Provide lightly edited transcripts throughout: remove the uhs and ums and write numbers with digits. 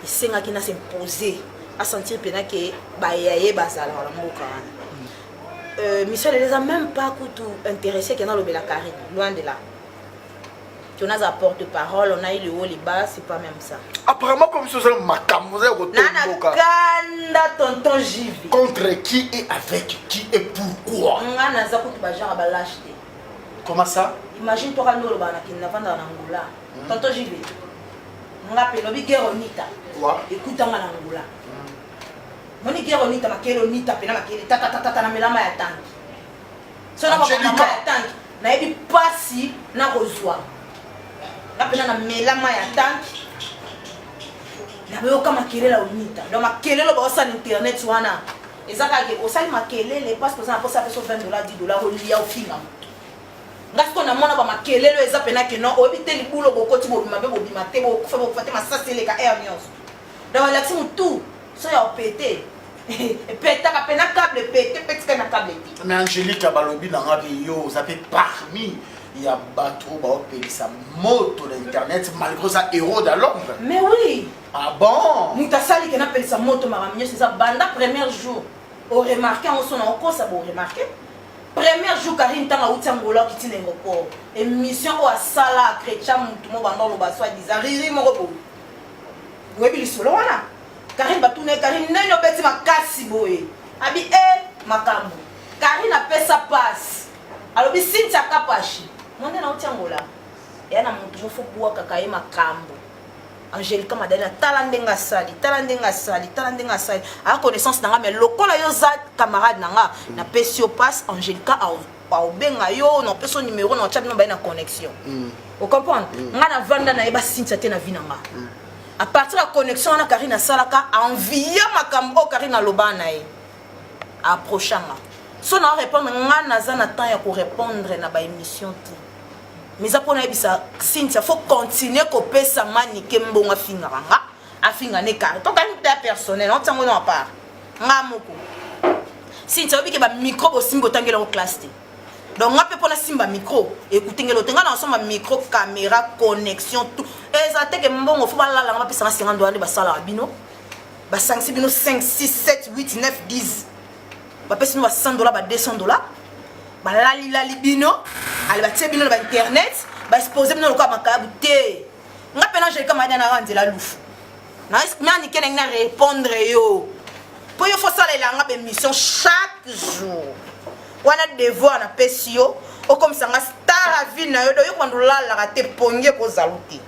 isenga qui n'a s'imposer à sentir pena que bayaye bazala la mboka. Michel les a même pas tout intéressé que dans le Belakari, loin de là. On a un porte-parole, on a eu le haut, les bas, c'est pas même ça. Apparemment, comme si c'était ma camouflage au tonton Jivi. Contre qui et avec qui et pourquoi? Comment ça? Imagine toi quand nous le Angola. Tonton Jivi. On appelle le Guéronita. Quoi? Écoute en Angola. Mon Guéronita, ma Kéronita, pena ma Kéronita, tata tata na melama ya tanki. So na ma tanki. Na ebi pasi na rozwa. Na pena na melama ya tanki. Na beoka makelele unita. Donc makelele ba osa internet wana. Ezaka ke osali makelele parce que ça na posa peso $20 $10 olia ofinga. Ngasko na mona ba makelele eza pena ke non obite libulo bokoti bobima be bobima te bo fa bo fate masasele ka air nyonso. Donc l'action tout so ya opété. Péta ka pena câble pété pété na câble. Mais Angélique Balobi na ngabi yo ça fait parmi il y a bateau ba opérer sa moto l'internet malgré ça héros de Londres. Mais oui. Ah bon? Mutasali qui appelle sa moto maramio c'est ça banda premier jour. Au remarqué on son encore ça bon remarqué. Premier jour Karine tanga utangola qui tine ngopor. Émission au sala chrétien mutu mo banda lo baswa disant riri mo ko. Webi lisolo wana. Karine batune Karine neno beti makasi boye. Abi makambo. Karine appelle sa passe. Alors bi Cynthia kapashi. Monde na utangola. Ya na mutu fo bua kakaye makambo. Angélique Madeleine talandenga sali a connaissance nanga mais lokola yo za camarade nanga na pesio passe Angélique a obenga yo na peso numéro na chat no ba na connexion. Vous comprenez? Nga na vanda na eba Cynthia te na vinanga. À partir de la connexion na Karina salaka envier makambo Karina lobana e approchanga. So na répondre nga na za na temps ya ko répondre na ba émission tout. Mais après on a dit ça, Cynthia, faut continuer à couper sa manique mbonga fingaranga, a fingané car. Donc quand tu es personnel, on t'en va pas. Ngamoko. Cynthia, obi ke ba micro aussi mbotangela en classe. Donc on peut prendre simba micro, écouter ngelo tenga na ensemble micro, caméra, connexion tout. Et ça te que mbongo faut pas la la ba $50 ba sala bino. Ba 5 bino 5 6 7 8 9 10. Ba pesi no $100 ba $200. Lali bino ali batie bino na internet ba exposer bino lokwa makabu te nga pena je kama na rande la lufu na mani kene na répondre yo po yo faut sala la nga be mission chaque jour wana devoir na pesio o comme ça nga star vie na yo do yo kwando la te ponge ko zaluti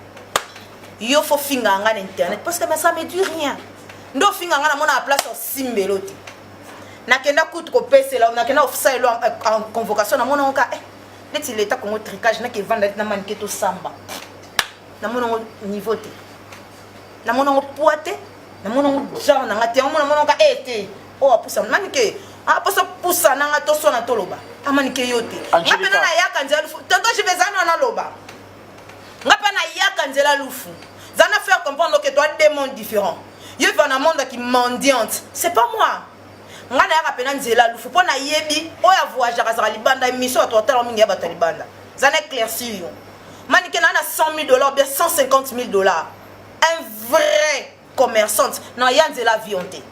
yo faut finga nga na internet parce que ça me dit rien ndo finga nga na mona place au simbelote nakenda kutu ko pese la nakenda officiel en convocation na mona onka neti l'état Congo tricage na ke vanda na manike to samba na mona niveau te na mona poate na mona genre na ngate mona mona ka ete o apusa manike apusa pusa na ngato so na toloba amanike yote ngapena na yaka nzela lufu tonto je vais ana na loba ngapena yaka nzela lufu zana faire comprendre que toi deux mondes différents yo va na monde qui mendiante c'est pas moi ngana yaka pena nzela lufu pona yebi oya voyager za libanda mission à total mingi ya bata libanda zana éclaircir yo manike na $100,000 bien $150,000 un vrai commerçante na ya nzela vionté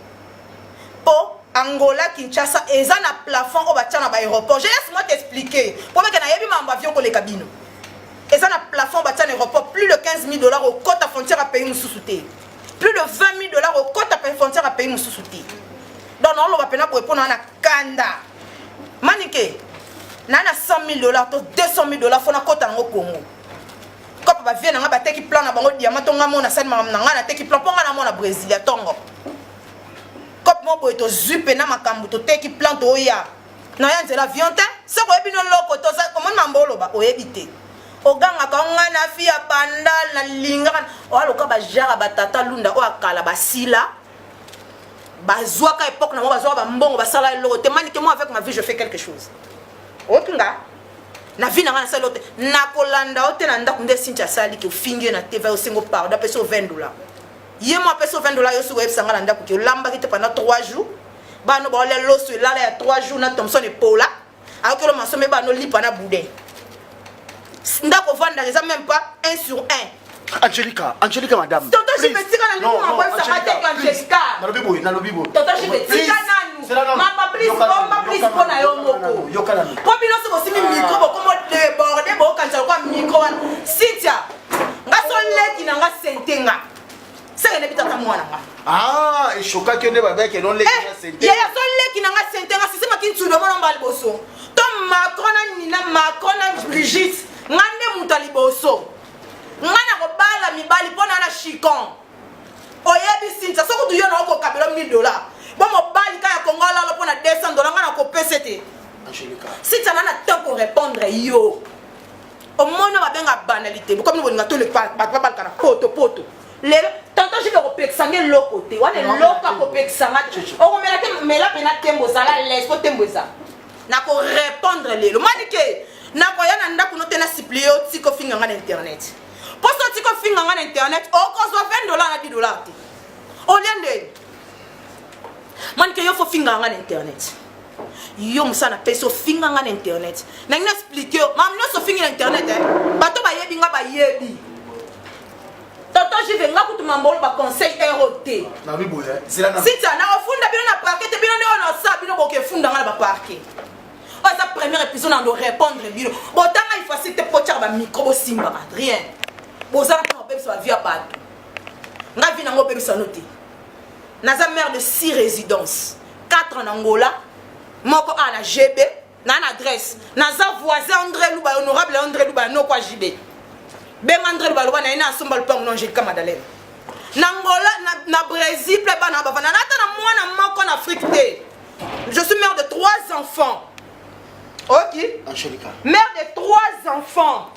po Angola Kinshasa eza na plafond au batia na ba aéroport je laisse moi t'expliquer pour que na yebi mamba avion ko le cabine eza na plafond batia na aéroport plus de $15,000 au côte à frontière à pays mususuté plus de $20,000 au côte à frontière à pays mususuté. Donc on va peine pour répondre à kanda manike nana $100,000 to $200,000 faut na kota ngo Congo ko pa vient nga bateki plan na bango diamant to nga mona sali nga na teki plan ponga na mona Brésil ya tongo ko mo boy to zupe na makambu to teki plan to ya na ya nzela vionte se ko ebino loko to sa comment mambolo ba oyebite oganga ka nga na fia bandal na linga o aloka ba jara batata lunda o akala basila bazwaka époque na moi bazwa ba mbongo basala lote manike moi avec ma vie je fais quelque chose okinga na vie na nga sala lote na kolanda ote na ndako nde Cynthia sali ki ofingi na TV o singo pardon peso $20 ye moi peso $20 yo su websanga na ndako ki olamba ki te pendant 3 jours ba no ba le loso la ya 3 jours na Thomson et Paula alors que le mansome ba no lipa na boudin ndako vanda eza même pas 1 sur 1 Angelica, madame. Tonton Chipetika na nous on va s'arrêter avec Angelica. Nalobibo. Tonton Chipetika nanu. Maman please bomba please pona yo moko. Yokana. Ko bino so bosimi micro bo komo déborder bo kanza kwa micro wana. Cynthia. Nga so leki na nga sentenga. Senge ne bitata mwana nga. Ah, et choka que ne ba ba que non leki na sentenga. Ya so leki na nga sentenga sisi makintu do mona mbali boso. To Macron na Nina Macron na Brigitte. Ngande mutali boso. Ngana ko bala mibali pona na chicon. Oyebi Cynthia soko du yo na ko kabelo $1000. Bon mo bali ka ya Kongola lo pona $200 ngana ko PCT. Angelica. Cynthia na temps pour répondre yo. Au monde va bien la banalité. Comme nous on tout le pas kana poto. Le tantôt je vais repexanger l'autre côté. On est l'autre ko pexanga. O me la pena tembo sala laisse ko tembo ça. Na ko répondre le. Manike na ko yana ndako no tena supplier o tiko finga na internet. Pour ce tiko finga na internet, o ko so $20 na $10. O liende. Manike yo fo finga na internet. Yo musana peso finga na internet. Na ngina expliquer, mam no so finga na internet bato ba yebi nga ba yebi. Toto je vais nga kutu mambolo ba conseil ROT. Na bibo ya. Sila na. Sita na ofunda bino na parquet bino ne ona sa bino boke funda nga ba parquet. O sa premier épisode on doit répondre bino. Botanga il faut citer pocha ba micro bo simba rien. Bozana pa bébé so via bato. Nga vina ngo bébé so noté. Naza mère de 6 résidences. 4 en Angola. Moko à la GB, na adresse. Naza voisin André Louba, honorable André Louba, no kwa JB. Ben André Louba, na ina sombal pang non Angelica Madeleine. Nangola, na Brésil, pleba na bavana. Nata na moi na moko en Afrique té. Je suis mère de 3 enfants. Ok. Angelica. Mère de 3 enfants.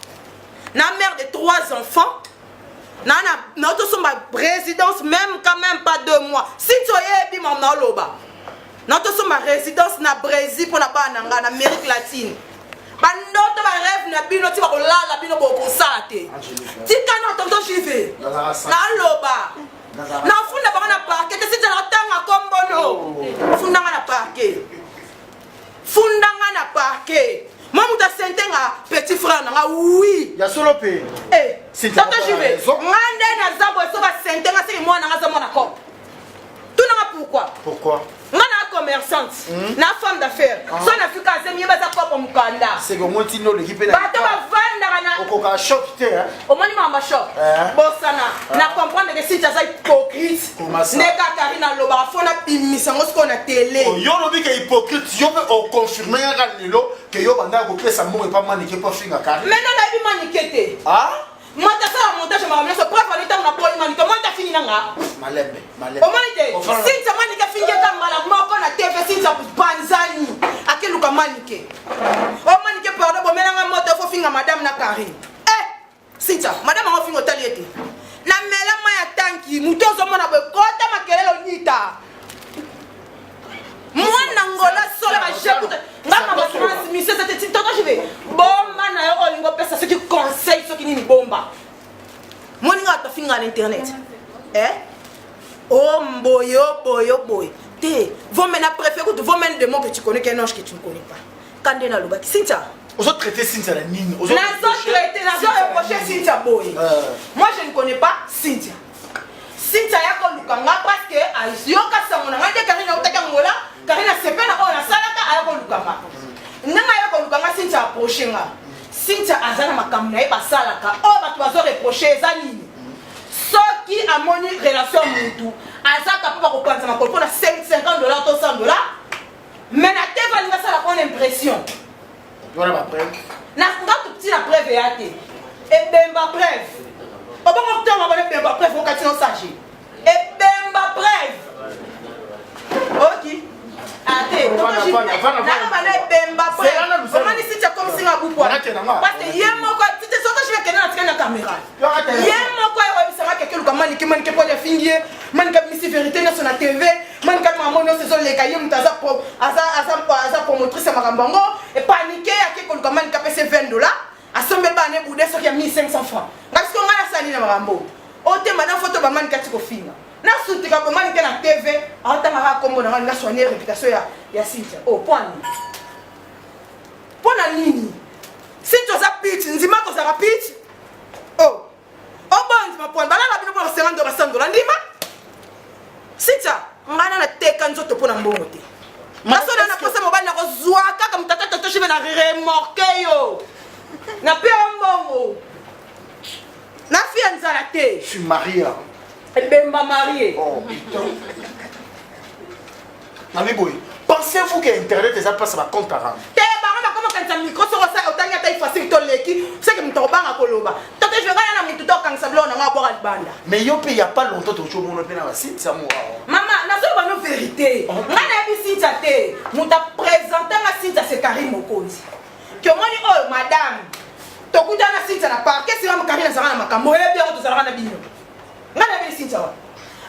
Na mère de 3 enfants. Na auto somba résidence même quand même pas 2 mois. Si tu es bimam na loba. Notre ma résidence na Brésil pour la bananga en Amérique latine. Bandoto ba rêve na bino ti ba ko lala bino bo ko sate. Tika na tonto jive. Na loba. Na funda ba na parquet te sita na tanga kombono. Funda na parquet. Funda na parquet. Mamu ta sentenga petit frère na oui. Ya solo pe. Eh, tonto jive. Ngande na zabo so ba sentenga se mo na ngaza mo na ko. Tu n'as pourquoi? Pourquoi? Ngana commerçante, na femme d'affaires. Soit na fika zemi baza kwa pour mukanda. C'est que moi tino l'équipe na. Bato ba vanda na. Okoka shop te hein. O moni mama shop. Bosana, na comprendre que si tu as hypocrite. Neka Karina loba fona bimisa ngosko na télé. Yo lobi que hypocrite, yo peut o confirmer nga lelo que yo banda ko pesa mo pas maniquer pour finga Karina. Maintenant na bi maniquete. Ah? Moi ta ça montage ma ramène so preuve aller na poli manique. Moi ta fini nga. Malembe. O manique. Si tu manique finge kambala moko na TV si tu banzani. Akeluka manique. O manique pardon bo melanga moto fo finga madame na Karine. Sinta, madame a fait un hôtel. La mela maya tanki, muto zomo na bekota makelelo nita. Moi nangola sola ma jeputa. Ngama ba transmission cette petite toto je vais. Bomba na yo olingo pesa ce qui conseille ce qui ni bomba. Moi ninga ta finga internet. Oh boy. Te, vos mena préféré ou vos mena de mots que tu connais qu'un ange que tu ne connais pas. Kandena loba. Sinta. Aux autres traités Cynthia la mine. Aux autres traités, reproché Cynthia Boy. Moi je ne connais pas Cynthia. Cynthia yako lukanga parce que ayoka samona ngade Karina utaka ngola, Karina sepena ona salaka ayako lukanga. Nanga yako lukanga Cynthia approcher nga. Cynthia azana makamuna e basalaka. O batu bazo reprocher za nini? Soki amoni relation mutu, azaka papa ko panza makolo na $50 to $100. Mais na teva linga sala bonne impression. Voilà ma preuve. Na tout petit la preuve est et bemba preuve. Au bon moment on va bemba preuve on continue sage. Et bemba preuve. OK. Ate, na ba bemba preuve. Comment si tu comme si ngabu quoi. Parce que yemo quoi, tu te sens que je vais tenir la caméra. Yemo quoi ouais ça va que le man qui man que pour les fingier, man que misi vérité na sur la TV, man que maman no se sont les cahiers mutaza pour asa promotrice makambango et paniquer à quelque le man qui a payé $20 à sommer ba ne boudé ce qui a 1500 francs. Parce qu'on a la saline na makambo. O te madame photo ba man qui ko finga. Na souti ka man qui na TV, atanga kombo na soigner réputation ya Cynthia. Oh point. Pona nini? Si tu as pitch, nzima ko za pitch. Oh. Obon ndima point balala bino pour 50 dollars 100 dollars ndima sita ngana na teka nzoto pona mbongo te masona na kosa mobali na kozwa kaka mutata toto chive na remorque yo na pe mbongo na fille nzala te je suis marié bemba marié oh putain Nami boy pensez-vous que internet ça passe ma compte à rendre kanisa micro soko sa otanga ta ifasi to leki c'est que mtobanga koloba tata je ngana na mutu to kanisa blo na ngwa banda mais yo pe y a pas longtemps to chomo pe na ba site ça moi maman na zo ba no vérité ngana bi site te muta présenter na site c'est Karim Mokonzi que moni oh madame to kuta na site na parquet si ngam Karim na makambo e bien to zalaka na bino ngana bi site wa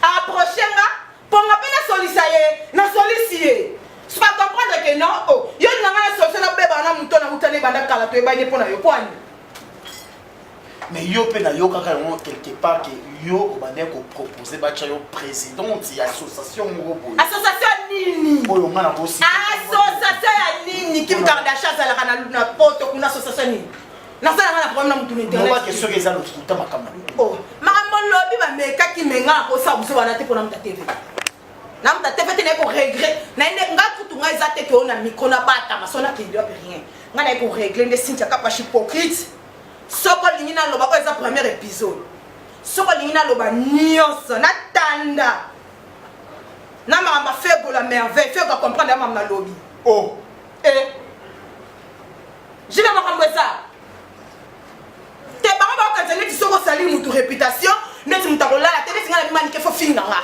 approcher nga ponga pe na solisaye na solicier tu vas comprendre que non, oh, il y a une solution à bébé, on a mon ton à boutonner, on a calé, tu es baigné pour nous, point. Mais yo pe na yo kaka quelque part que yo ba ne ko proposer ba cha yo président de association morobo. Association nini? Oyo ngana ko si. Association ya nini? Kim Kardashian za la kana na poto kuna association nini? Na ça na problème na mutu internet. On va question que ça le tout ma kamera. Oh, maman lobi ba meka ki menga ko sa buso wana te pour na muta TV. Na muta TV te ne ko regret. Na ine nga kutu nga ezate ke ona micro na bata masona ki dio rien. Nga na ko régler de Cynthia kapa hypocrite. Soko lingina loba ko eza premier épisode. Soko lingina loba nyos na tanda. Na mama fait pour la merveille, fait pour comprendre mama na lobby. Oh, je vais me ça. Tes parents vont quand tu soko sali mutu réputation, ne tu mutakola la télé singa la mani ke fo finga nga.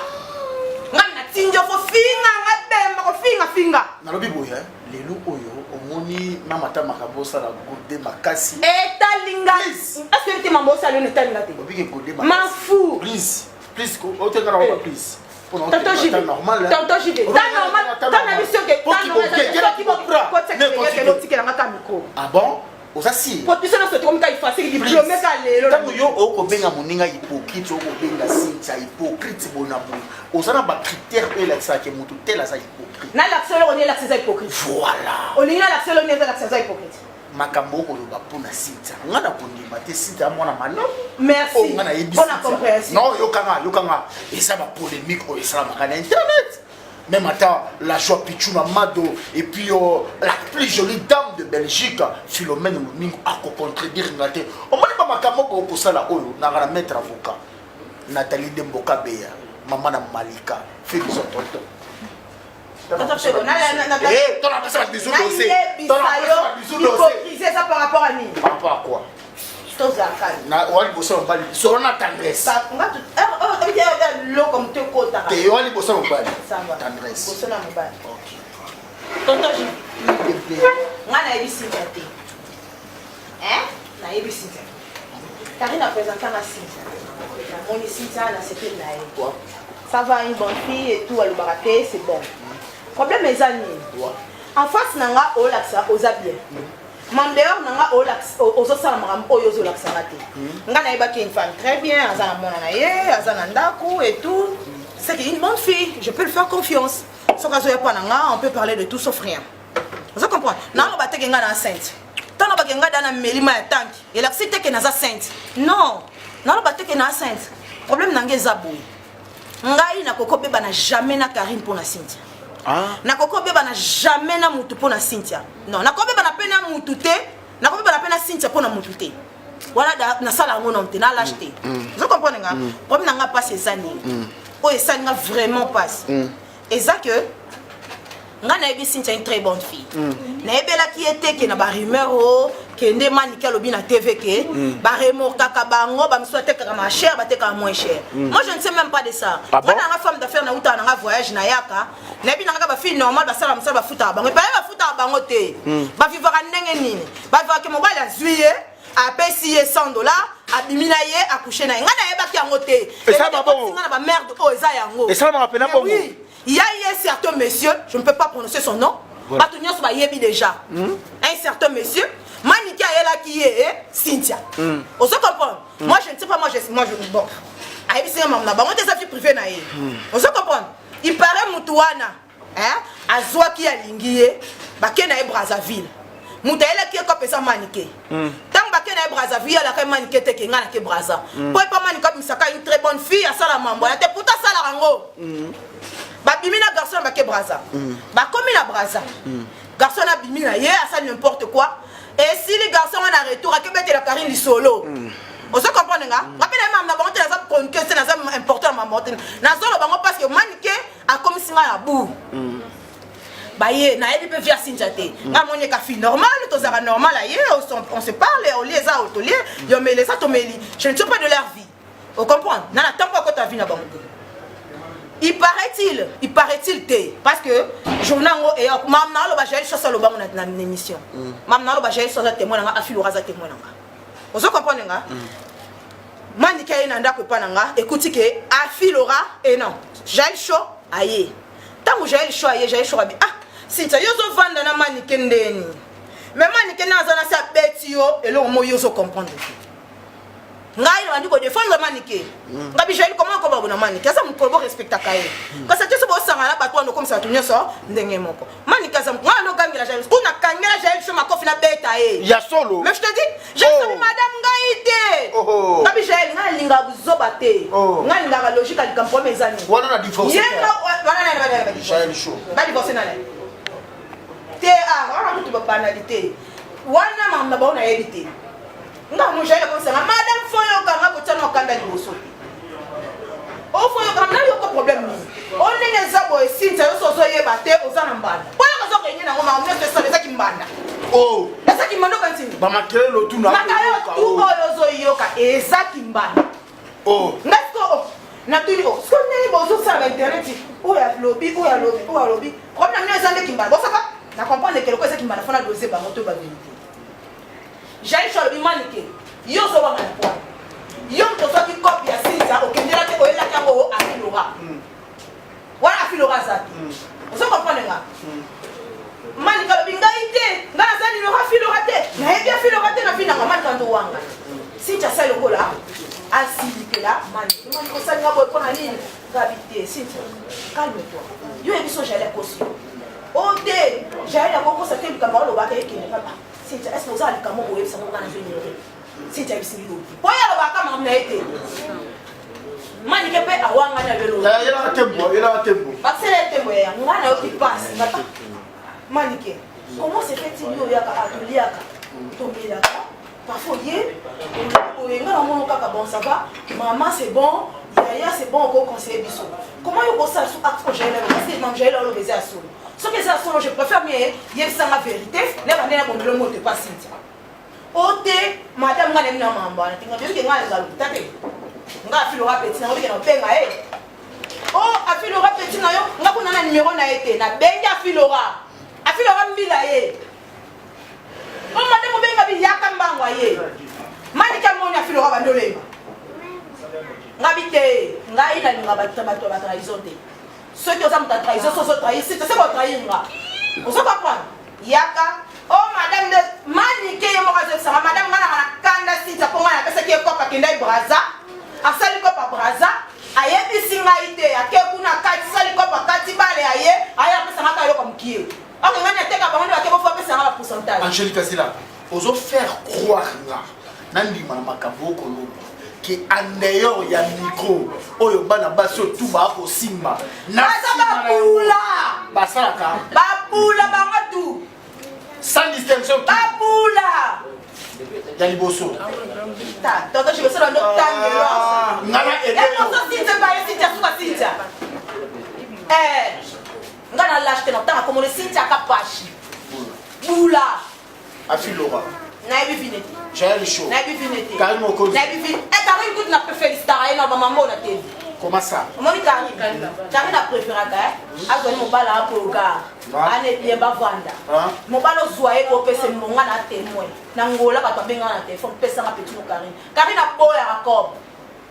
Nga na tinjo fo finga nga demba ko finga. na lobi boya lelo oyo omoni na mata makambo sala gode makasi. Etalinga. Est-ce que tu m'as bossé à l'etalinga te? Obi ke gode makasi. M'en fous. Please, o te ngara wa please. Tonton JV. Tonton JV. Normal. T'as vu ce que ah bon? Osasi. Pour tu sais non c'est comme ça il faut c'est diplômé ça lelo. Tango yo oko benga moninga hypocrite oko benga Cynthia hypocrite bonabu. Osana ba critère et là ça que mutu tela ça hypocrite. Na l'accès on est l'accès hypocrite. Voilà. On est l'accès on est l'accès hypocrite. Makambo ko lo ba pona Cynthia. Ngana ko ndima te Cynthia mwana mano. Merci. Oh ngana yebi. On a compris. Non yo kanga. Et ça va polémique au ça makana internet. Même attends, la joie Pichuna Mado et puis la plus jolie dame de Belgique, Philomène Lumingo, a contredire Ngate. On m'a dit pas ma camoko pour ça là, on a maître avocat. Nathalie Demboka Beya, maman na Malika, fait des autres. Eh, ton appel ça bisou dossier. Ton appel ça bisou dossier. Ça par rapport à nous. Par rapport à quoi? Na wali bossa mbali so na tendresse nga tu lo comme te kota te wali bossa mbali ça va tendresse bossa na mbali OK tonton ji nga na ebisi te na ebisi te Karine a présenté ma Cynthia mon Cynthia na c'était là quoi ça va une bonne fille et tout à l'obaraté c'est bon problème mes amis en face nanga o laxa oza bien Mandeur nanga ozo sala makambo oyo ozo laksanga te. Nga na yeba ki une femme très bien, azana mona na ye, azana ndako et tout. C'est une bonne fille, je peux lui faire confiance. Soka zo yapa nanga, on peut parler de tout sauf rien. Vous comprenez? Na lo bateke nga na enceinte. Tana ba kenga dana melima ya tanki. Et la cité que na enceinte. Non. Na lo bateke na enceinte. Problème nanga ezabou. Ngai na koko beba na jamais na Karine pour na Cynthia. Ah. Na koko beba na jamais na mutu pona Cynthia. Non, na koko beba na pena mutu te, na koko beba na pena Cynthia pona mutu te. Voilà na sala ngono te, na lâche te. Vous comprenez nga? Problème nga passe ezani. O ezani nga vraiment passe. Et ça que nga na ebi Cynthia une très bonne fille. Na ebela ki était que na ba rumeur que nde manika lobi na TV que ba remor kaka bango ba msote kaka ma cher ba te ka moins cher. Moi je ne sais même pas de ça. Moi na femme d'affaires na uta na voyage na yaka. Na bi na ba fille normal ba sala msala ba futa bango. Ba futa bango te. Ba vivre ndenge nini. Ba vivre que mobile a zuiye a payer $100 abimina ye accoucher na nga na yeba ki yango te. Et ça va bon. Nga na ba merde o eza yango. Et ça me rappelle bon. Oui. Il y a un certain monsieur, je ne peux pas prononcer son nom. Voilà. Ba yebi déjà. Un certain monsieur, Manika est qui est Cynthia. On se comprend. Moi je ne sais pas, moi je bon. Aïe c'est maman là, on des affaires privées na ye. On se comprend. Il paraît Mutuana, hein, azwa ki alingiye, ba ke na Brazzaville. Moutaïla qui est comme ça maniqué. Tant que na Brazzaville la ka maniqué te ke ngana ke Brazza. Pour pas maniqué misaka une très bonne fille à sala mambo. La te puta sala rango. Ba bimina garçon ba ke Brazza. Ba comme na Brazza. Garçon na bimina yé à ça n'importe quoi. Et si les garçons ont un retour à que mettre la carine du solo. On se comprend nga. Rappelez moi na bango te na pour une question na important ma montagne. Na solo bango parce que maniqué a comme si na bou. Baye na elle peut via Sinjate na moné ka fille normal to zara normal aye on se parle on les a autolier yo me les a tomeli je ne suis pas de leur vie on comprend na na temps quoi ta vie na bango il paraît-il té parce que journal et mam na lo ba j'ai chose lo bango na émission mam na lo ba j'ai chose témoin na afilo raza témoin na on se comprend nga mani kay na ndako pa nga écoute que afilora et non j'ai chaud aye tant j'ai chaud aye j'ai chaud ah Sinta yozo vanda na manike ndeni. Mais manike na zana sa beti yo et lo mo yozo comprendre. Ngai na ndiko défendre manike. Ngabi jeli comment ko ba na manike. Ça me kobo respecta kaye. Parce que ça bo sanga la bato ndo comme ça tunyo so ndenge moko. Manike za ngwa no gangela jeli. Kuna kangela jeli so makofi na beta e. Ya solo. Mais je te dis, j'ai solo madame ngaite. Ngabi jeli nga linga buzoba te. Nga linga logique ali kampo mezani. Wana na divorce. Yenga wana na Jeli show. Ba divorce na on a toute banalité. Wana mama ba na edité. Nga mo jele comme ça. Madame foyo kanga ko tano kanda liboso. O foyo kanga yo ko problème ni. On ne zabo e sinta yo soso ye bate ozana mbanda. Pola ko zo kenye na ngoma on fait ça les akimbanda. Oh. Eza kimbando kantini. Ba makele lo tu na. Makayo tu o zo yoka eza kimbanda. Oh. Ngasko na tuni o. Sko ne bozo sa internet. O ya lobby. Problème na zande kimbanda. Bosaka na comprendre que le quoi c'est qui m'a fait la dossier par moto ba vérité. J'ai sur le manique. Yo so wa na point. Yo to so ki copie ya sita o kendela te o ela kango afilora. Wala afilora za. On se comprendre nga. Manique le binga ite, nga za ni lo afilora te. Na e bien afilora te na fina ngama kanto wanga. Sita sa le kola. Asili là manique. Manique ça nga boy pona nini? Gravité, sita. Calme-toi. Yo e biso j'allais caution. Oh té, j'ai la beaucoup ça fait comme le bac qui n'est pas. Si tu est-ce que vous allez comme vous ça vous dans une heure. Si tu as ici l'eau. Pourquoi le bac comme on a été? Manique pe awanga na velo. Il a un tempo. Parce que le tempo ya ngana qui passe, pas. Manique. Comment c'est fait-il yo ya ka atelier ya tomber là? Parfois yé, on nga on ka bon ça va. Maman c'est bon. Yaya c'est bon au conseiller biso. Comment yo ko ça sous acte que j'ai là, c'est manger là le baiser à solo. Ce que ça je préfère mieux y ça la vérité les bandena bon le mot de pas Cynthia ote madame ngane na mamba tinga bien que ngale ngalo tate nga afilora petit na obi na penga oh afilora petit na yo nga kuna na numéro na été na benga afilora mbila ye oh madame benga bi yaka mbangwa ye mani ka moni afilora bandole nga bité nga ina nga bato ba trahison te. Ceux qui ont trahi, ceux qui trahis, c'est votre trahir. Vous comprenez? Yaka, oh madame de manique, madame Mana Kanda, si tu as pour moi, la qui est copa qui n'est Braza, à sali copa Braza, à yebi singaïté, à Kekuna Kati, sali copa Kati Bale, à ye, à ye, ça m'a comme qui. Ok, on a été capable de faire un pourcentage. Angélique Azila, osons faire croire là, Nandi Manamakabu Kolombo. Qui en dehors il y a micro oyo bana baso tout ba ko simba na pula basalaka ba pula ba tout sans distinction ba pula ya liboso ta donc je vais se rendre tangelo ngana et non ça si c'est pas si tu as soit si tu ngana lâche non tant comme le si tu as kapachi pula afilora na ebivinete J'ai chaud. Na ebivinete Calme au code. Na ebivinete Karine good na préféré star na maman na télé. Comment ça? Moni Karine na préféré ka azoni mobala pour gars ane bien ba vanda mobala zoye ko pese monga na témoin na ngola ka to benga na téléphone pesa na petit Karine Karine na boya rakob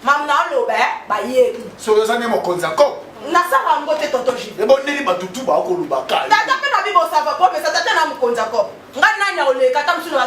mam na lo ba ye so yo zane mo konza ko na saka ngote totoji e bon neli batutu ba ko lubaka tata pe na bibo sava ko mais tata na mkonza ko ngana nya ole kata msulu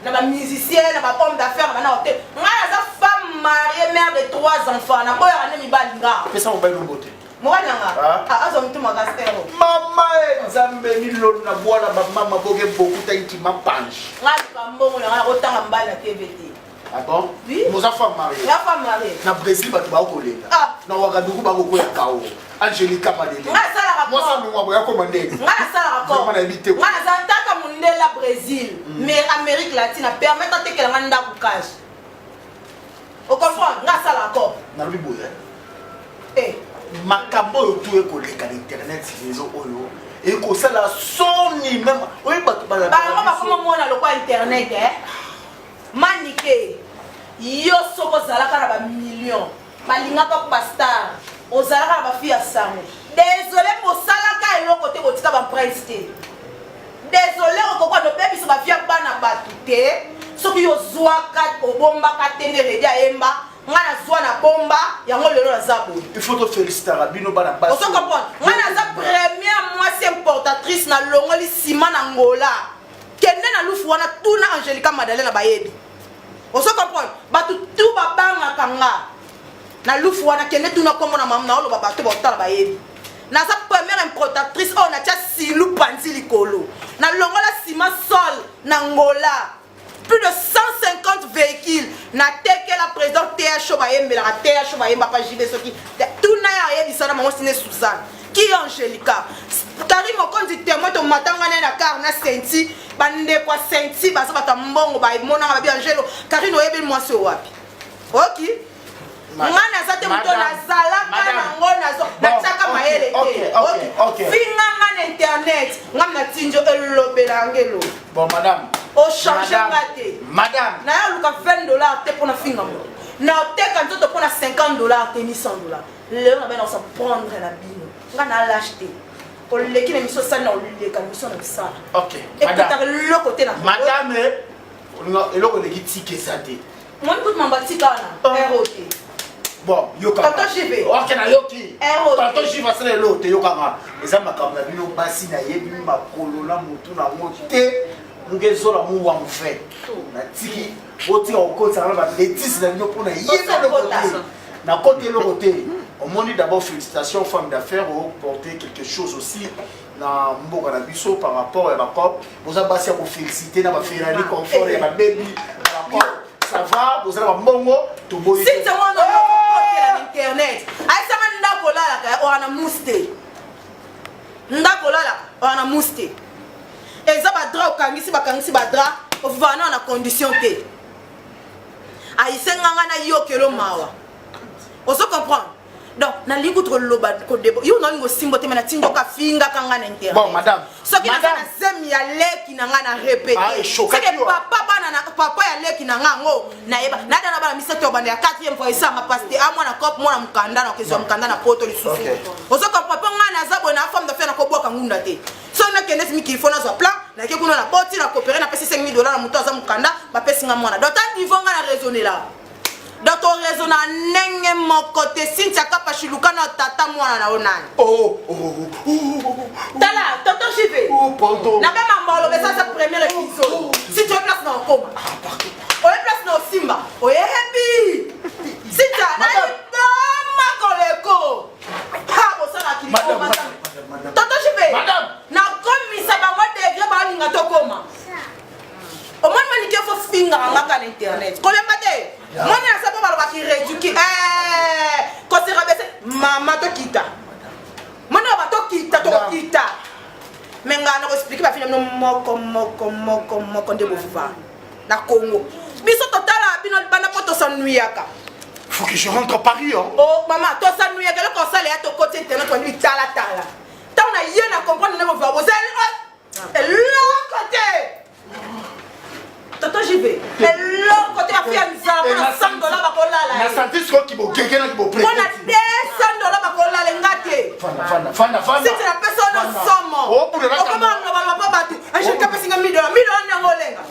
na ba musicien na ba pomme d'affaires na hotel ngana za femme mariée mère de 3 enfants na boya na mi balinga pesa mo ba no bote Moi nanga. Ah azo mtu magastero. Mama nzambe nilo na bwana ba mama boge beaucoup taiki ma panche. Ngaka mbongo na otanga mbala TVT. Ah bon? Oui. Nos enfants mariés. La femme mariée. Na Brésil ba ba kolela. Ah. Na Ouagadougou ba ko ya kao. Angelica Madele. Nga sala Moi ça rapport. mo boya commandé. Nga sala rapport. Vraiment na habité. Nga zantaka mundela Brésil, mais Amérique latine permet de te que la nganda cash. Au comprendre? Nga sala rapport. Na lobi boya. Eh. Makambo yo tout ekoleka na internet réseau oyo. Et ko sala soni même. Oui ba ba. Ba ngoma koma mona lokwa internet Manike. Yo soko zalaka na ba millions. Balingaka ko ba star. Ozalaka na ba fille sango. Désolé pour salaka eloko te botika ba prince te. Désolé okoko no baby so ba via bana batu te. Soki yo zwaka obomba ka tendere dia emba. Ngana zwa na bomba yango lelo na zabo. Il faut te féliciter Rabino bana basi. On se comprend. Ngana za première moitié importatrice na longoli ciment na Angola. Kende na lufu wana tuna Angelica Madalena bayebi. On se comprend. Batu tout babanga kanga. Na lufu wana kende tuna kombo na mamu na olo babatu botala bayebi. Na sa première importatrice on a tia silu panzi likolo. Na longola ciment sol na Angola. Plus de 150 véhicules. Na teke la présidente TH Bayembe la TH Bayemba pa jibe soki. Tout na ya yebi sana mango sine Suzanne. Qui est Angelica? Karim okondi témoin to matanga na car na senti bande kwa senti baza bata mbongo ba mona ba bi Angelo Karim oyebi mwasi wapi? OK. Ngana zate muto na zalaka na ngona zo nataka maele te. OK. Finga ngana internet ngamna tinjo elobela ngelo. Bon madame. O changer ngate. Madame. Na ya luka $20 te pour na finga mo. Na oteka nzoto pour na $50 te $100. Leo na bena on se prendre la bino. Ngana l'acheter. Pour le qui l'émission ça na le ka mission na ça. OK. Et peut-être le côté na. Madame eloko leki tike sate. Moi écoute mon bati kana. ROT. Bon, yoka. Tonton JV. OK na yoki. ROT. Tonton JV c'est le lot yoka nga. Eza makambo na bino basi na yebi makolo na mutu na mote. Ngezola mu wa mfe. Na tiki oti okota na ba Letis na nyo pona yeba le côté. Na côté le côté. On m'a dit d'abord félicitations aux femmes d'affaires pour porter quelque chose aussi dans Mboka na biso par rapport à ma cop. Vous avez passé à vous féliciter dans ma Ferrari confort et ma baby. Ça va, vous avez un bongo, tout beau. Si c'est moi non internet. Ay sama ndako lala ka ona muste. Ndako lala ona muste. Eza ba dra okangisi ba dra ovana na condition te. Ay senganga na yokelo mawa. On se comprend. Donc, na lingu trop loba ko debo. Yo no ngo simbo te mena tinjo ka finga kanga na internet. Bon madame. So ki na zemi ya leki na nga na répéter. Ah, choqué. C'est papa bana na papa ya leki na nga ngo na yeba. Na dana bana misato bana ya 4e fois isa ma paste a mwana kop mwana mukanda na kezo mukanda na poto lisusu. On se comprend pas nga na zabo na femme de faire na ko boka ngunda te. So na kenes mi qu'il faut na zo plan na ke kuna na boti na coopérer na pesi $5,000 na muto za mukanda ba pesi nga mwana. Donc tant niveau nga na raisonner là. Donc on raisonne à nenge mon côté Cynthia kapa shiluka na tata mwana na onani. Tala, tonton JV. Pardon. Na même mambolo mais ça c'est premier épisode. Si tu es place dans coma. On est place dans Simba. On est happy. Cynthia, na mama koleko. Ha bo sana kili. Madame. Tonton JV. Madame. Na komisa bango degré ba linga to koma. Au moins manique faut finga ngaka na internet. Kolemba te. Moi na sabo baloba ki réduire ko se rabaisser mama to kita. Moi na ba to kita to kita. Mais nga na ko expliquer ba film no moko de bofufa. Na Congo. Biso totala bino bana poto sanuyaka. Faut que je rentre à Paris hein. Oh maman, to sanuyaka le conseil ya to côté internet on lui tala. Tant na yena comprendre ne va vous et l'autre côté. Toto j'y vais. Et l'autre côté a fait un $100 ba kolala. Na santé ce qui bo quelqu'un qui bo prêter. On a $200 ba kolala ngate. Fana. Si tu la personne somme. Oh pour le reste. Comment on va pas battre? Je capé $1,000. $1,000 na ngolenga.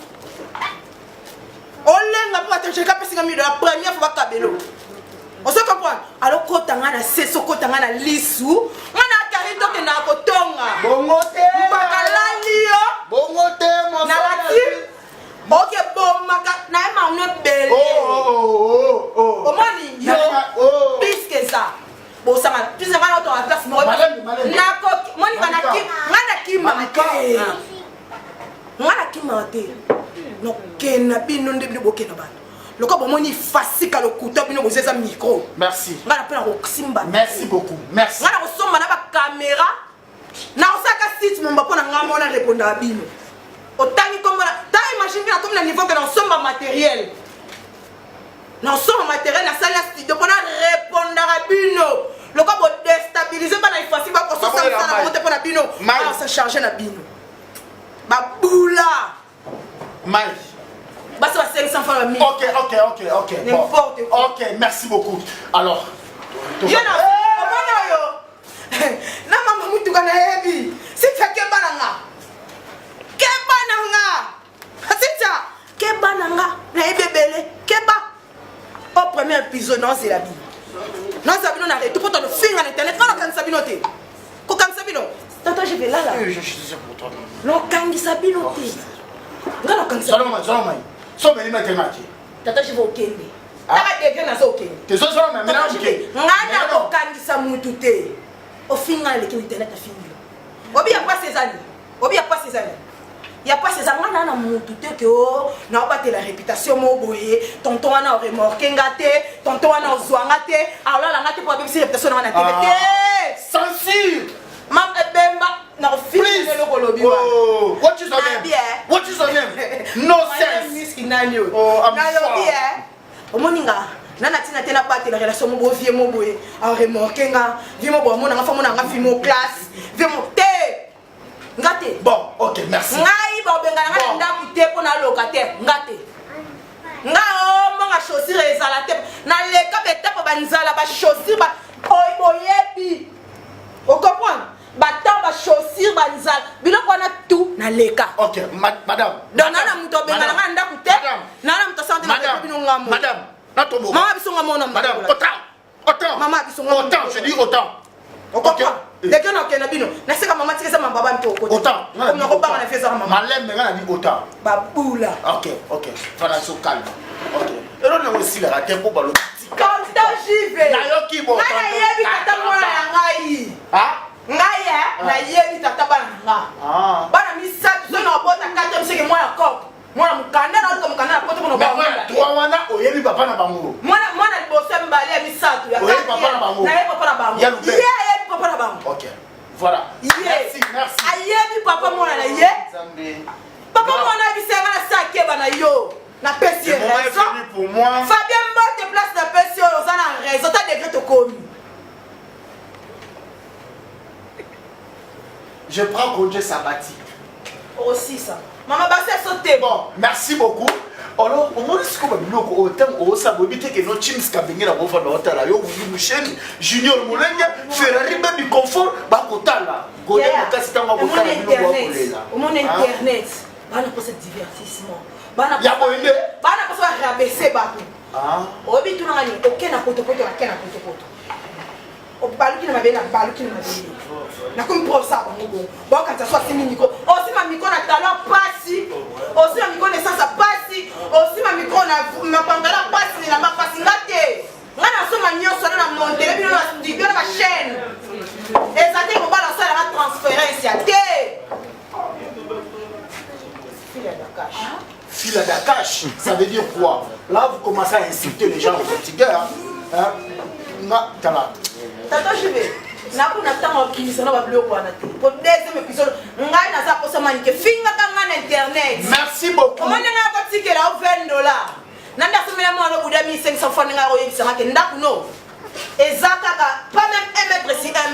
Olenga pour atteindre je capé $1,000 la première fois kabelo. On se comprend. Alors kotanga na seso kotanga na lisu. Ngana karito ke na kotonga. Bongo te. Bakalali yo. Bongo te mon Na lati. Ok, bon, na ma ne belle. Oh. Omani yo. Plus que ça. Bon ça va. Tu sais pas dans la place moi. Nako moni ngana kimate. No kena bino ndebino bokena ba. Loko bomoni fasika le couteau bino bozeza micro. Merci. Ngana pena ko simba. Merci beaucoup. Merci. Ngana ko somba na ba caméra. Na osaka site mon ba pona ngamona répondre à bino. Autant comme ta imagine bien comme le niveau que dans somba matériel. Dans somba matériel na salle studio pona répondre à bino. Loko bo déstabiliser ba na ifasi ba ko so ça na monter pona bino. Ah ça charger na bino. Ba boula. Mal. Bah ça va 500 francs la minute. Ok. N'importe quoi. Ok, merci beaucoup. Alors. Yo na na mama mutu kana hebi. Si tu ke bananga. Ke bananga. Asita. Ke bananga na ebebele. Ke ba. Au premier épisode non c'est la vie. Non ça bino na tout pour ton film en internet quand on sabino te. Ko kan sabino. Tata je vais là. Je suis désolé pour toi. Non kan sabino te. Ngalo kan sabino. Salomon. So many mathématiques. Tata je vais au Kende. Tata degré na so Kende. Tes so mais maintenant OK. Ngana ko kandisa mutu te. Au final le internet a fini. Obi ya pas ces années. Obi ya pas ces années. Il y a pas ces années na mutu te que na pas la réputation mo boye. Tonton wana remorqué ngate, tonton wana ozwangate. Alors la ngate pour BBC réputation na TV. Censure. Mam ebemba na fini le kolobi. Oh, what is your name? What is your name? No sense. Oh, I'm sorry. Omoninga nana tina tena pas la relation mo vie mo boye a remorquer nga vie mo bo mo na famo na nga fi mo classe vie mo te ngate. Bon, OK, merci. Ngai ba benga nga ndaku te pona locataire ngate. Nga o mo nga chaussure ezala te na leka beta pa banzala ba chaussure ba oyebi. O comprendre? Batant ba chaussure banzala biloko na tout na leka. OK, madame. Donc nana muto benga nga ndaku te nana muto sante na bino ngamo. Madame, na tombo. Mama biso ngamo na madame, autant. Mama biso ngamo. Autant, je dis autant. OK. Les gens n'ont qu'un bino. Na seka mama tika sama baba mto ko. Autant. Comme na ko banga na feza mama. Malem nga na dit autant. Babula. OK. Fana so calme. OK. Et là on aussi la raté pour balo. Quand j'y vais. Na yo ki bo. Na yebi tata mwana na ngai. Ah? Ngai na yebi tata bana nga. Ah. Bana mi sapi so na bota kata mseke mwana kop. Mwana mukanda na ko mukanda na poto kono ba. Toi wana oyebi papa na bango. Mwana liboso mbali ya misatu ya kati. Papa na bango. Na yebi papa na bango. Yebi papa na bango. OK. Voilà. Merci. Ayebi papa mwana na ye. Papa mwana bisenga na sake bana yo. Na pesi raison. Pour moi. Fabien Mbote place na pesi yo za na raison ta degré to komi. Je prends congé sabbatique. Aussi ça. Maman Bassé sauté. Bon, merci beaucoup. Alors, au moins, ce qu'on va dire, autant au sabobité que nos teams cabinets la bofa dans la yo, vous chaîne Junior Moulenga, Ferrari baby confort, bakotala. Goya makasita makotala au monde internet. Bana pour ce divertissement. Bana ya boende. Bana pour ça rabaisser bato. Ah. Obi tu ngani okena poto la kena poto. O baluki na mabena baluki na mabena. Na comme pour ça bango. Bon quand ça soit simi micro. Aussi ma micro na talent passi. Aussi ma micro na ça passi. Aussi ma micro na pantalon passi na ma passi ngate. Ngana so ma nyoso na monter bino na studio na chaîne. Ezate ko bala ça la transférer ici. Fil à Dakash, ça veut dire quoi? Là, vous commencez à insulter les gens au portugais. Hein? Tata, je vais. Na kuna tango kimisa na ba bleu kwa na te. Pour deuxième épisode, ngai na za posa manike finga kanga na internet. Merci beaucoup. Comment nga ko tikela au $20. Nanda somela mo na buda 1500 francs nga ko yebisa ngake ndaku no. Ezaka ka pas même 1 mètre si 1